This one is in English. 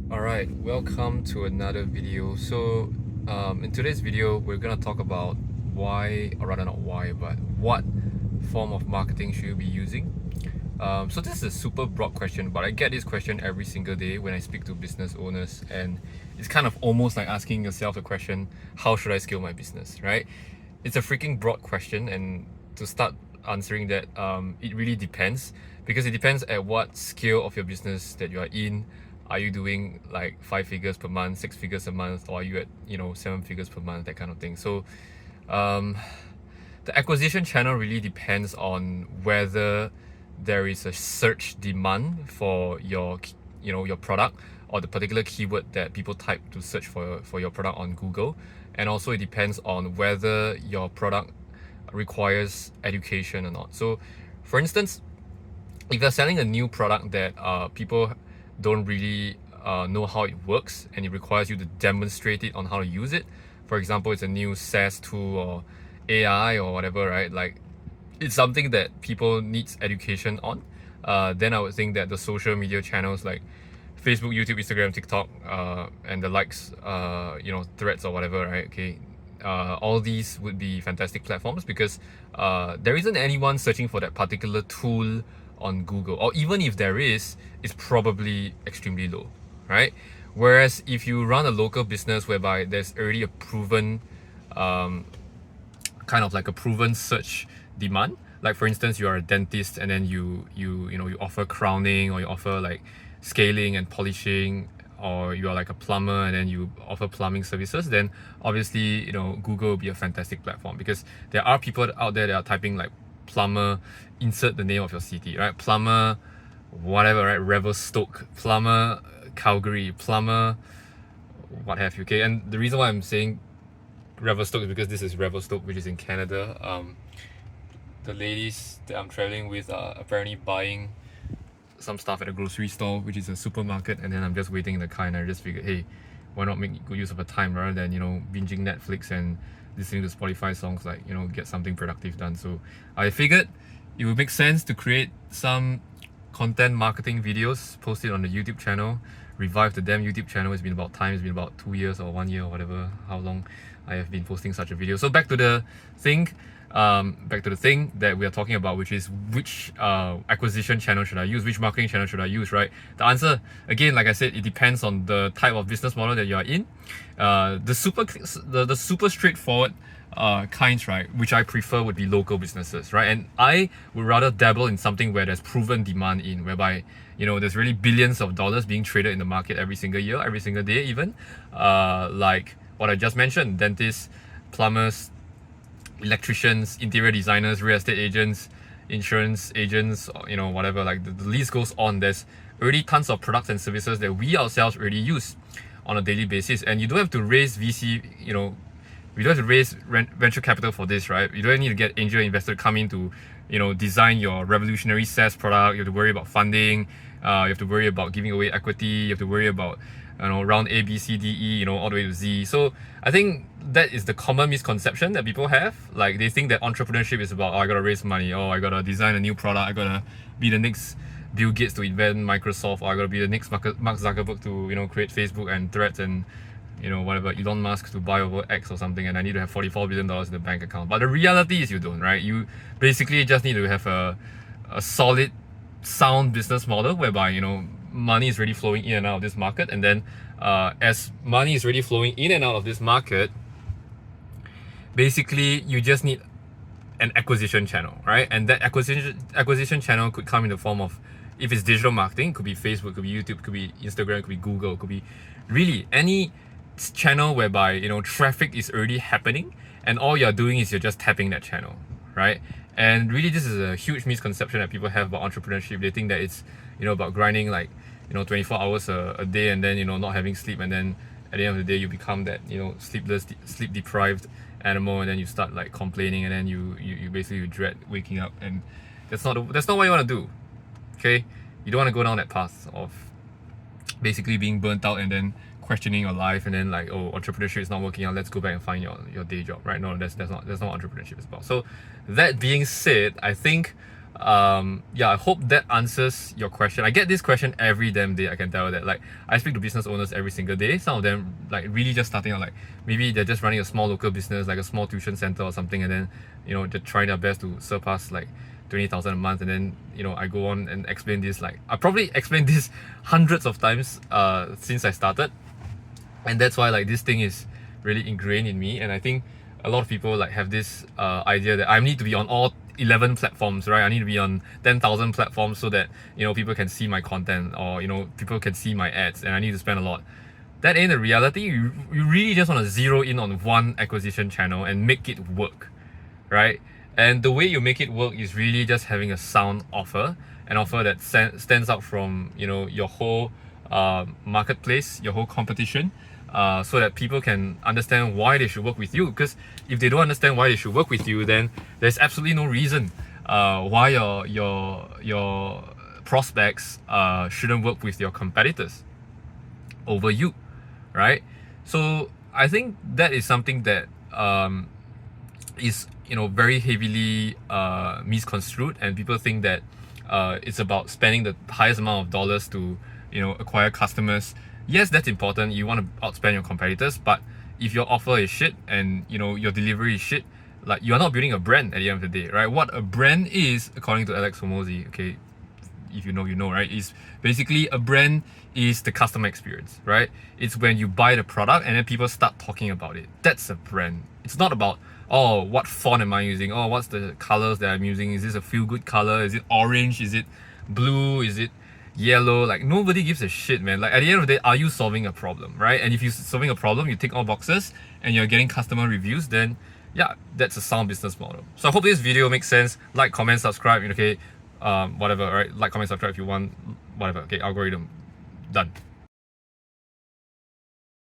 Alright, welcome to another video. In today's video, we're gonna talk about why, or rather not why, but what form of marketing should you be using. So this is a super broad question, but I get this question every single day when I speak to business owners, and it's kind of almost like asking yourself the question, how should I scale my business, right? It's a freaking broad question, and to start answering that, it really depends, because it depends at what scale of your business that you are in. Are you doing like 5 figures per month, 6 figures a month, or are you at 7 figures per month, that kind of thing? So um, the acquisition channel really depends on whether there is a search demand for your product, or the particular keyword that people type to search for your product on Google. And also it depends on whether your product requires education or not. So for instance, if you're selling a new product that people don't really know how it works, and it requires you to demonstrate it on how to use it, for example, it's a new SaaS tool or AI or whatever, right? Like, it's something that people needs education on, then I would think that the social media channels like Facebook, YouTube, Instagram, TikTok, and the likes, Threads or whatever, right? Okay, all these would be fantastic platforms, because there isn't anyone searching for that particular tool on Google, or even if there is, it's probably extremely low, right? Whereas if you run a local business whereby there's already a proven kind of like a proven search demand, like for instance you are a dentist, and then you offer crowning, or you offer like scaling and polishing, or you are like a plumber and then you offer plumbing services, then obviously Google will be a fantastic platform, because there are people out there that are typing like plumber, insert the name of your city, right? Plumber whatever, right? Revelstoke, plumber Calgary, plumber what have you. Okay, and the reason why I'm saying Revelstoke is because this is Revelstoke, which is in Canada. The ladies that I'm traveling with are apparently buying some stuff at a grocery store, which is a supermarket, and then I'm just waiting in the car, and I just figured, hey, why not make good use of a time rather than binging Netflix and listening to Spotify songs, like get something productive done. So I figured it would make sense to create some content marketing videos, post it on the YouTube channel, revive the damn YouTube channel. It's been about time. It's been about 2 years or 1 year or whatever, how long I have been posting such a video. So back to the thing that we are talking about, which is which acquisition channel should I use, which marketing channel should I use, right? The answer, again, like I said, it depends on the type of business model that you are in. The super straightforward kinds, right, which I prefer, would be local businesses, right? And I would rather dabble in something where there's proven demand in, whereby there's really billions of dollars being traded in the market every single year, every single day even, like what I just mentioned: dentists, plumbers, electricians, interior designers, real estate agents, insurance agents, whatever. Like the list goes on. There's already tons of products and services that we ourselves already use on a daily basis, and you don't have to raise VC, we don't have to raise venture capital for this, right? You don't need to get angel investor to come in to design your revolutionary SaaS product. You have to worry about funding, you have to worry about giving away equity, you have to worry about round A, B, C, D, E, all the way to Z. So I think that is the common misconception that people have. Like, they think that entrepreneurship is about, oh, I gotta raise money, oh, I gotta design a new product, I gotta be the next Bill Gates to invent Microsoft, or I gotta be the next Mark Zuckerberg to create Facebook and Threads, and whatever, Elon Musk to buy over X or something, and I need to have $44 billion in the bank account. But the reality is you don't, right? You basically just need to have a solid, sound business model whereby money is really flowing in and out of this market, and then as money is really flowing in and out of this market, basically you just need an acquisition channel, right? And that acquisition channel could come in the form of, if it's digital marketing, could be Facebook, could be YouTube, could be Instagram, could be Google, could be really any channel whereby traffic is already happening, and all you're doing is you're just tapping that channel, right? And really, this is a huge misconception that people have about entrepreneurship. They think that it's about grinding like 24 hours a day, and then not having sleep, and then at the end of the day you become that sleep deprived animal, and then you start like complaining, and then you basically dread waking up, and that's not what you want to do. Okay, you don't want to go down that path of basically being burnt out and then questioning your life, and then like, oh, entrepreneurship is not working out, let's go back and find your day job, right? No, that's not what entrepreneurship is about. So that being said, I think Yeah, I hope that answers your question. I get this question every damn day, I can tell that. Like, I speak to business owners every single day. Some of them like really just starting out, like maybe they're just running a small local business, like a small tuition center or something, and then they're trying their best to surpass like 20,000 a month. And then I go on and explain this. Like, I probably explained this hundreds of times since I started, and that's why like this thing is really ingrained in me. And I think a lot of people like have this idea that I need to be on all 11 platforms, right? I need to be on 10,000 platforms so that people can see my content, or people can see my ads, and I need to spend a lot. That ain't the reality. You really just want to zero in on one acquisition channel and make it work, right? And the way you make it work is really just having a sound offer, an offer that stands out from your whole marketplace, your whole competition, so that people can understand why they should work with you. Because if they don't understand why they should work with you, then there's absolutely no reason why your prospects shouldn't work with your competitors over you, right? So I think that is something that is very heavily misconstrued, and people think that it's about spending the highest amount of dollars to acquire customers. Yes, that's important. You want to outspend your competitors, but if your offer is shit and your delivery is shit, like, you are not building a brand at the end of the day, right? What a brand is, according to Alex Hormozi, okay, if you know, right, is basically a brand is the customer experience, right? It's when you buy the product and then people start talking about it. That's a brand. It's not about, oh, what font am I using? Oh, what's the colors that I'm using? Is this a feel-good color? Is it orange? Is it blue? Is it yellow? Like, nobody gives a shit, man. Like, at the end of the day, are you solving a problem, right? And if you're solving a problem, you tick all boxes and you're getting customer reviews, then yeah, that's a sound business model. So I hope this video makes sense. Like, comment, subscribe, okay, whatever, right? Like, comment, subscribe if you want, whatever. Okay, algorithm done.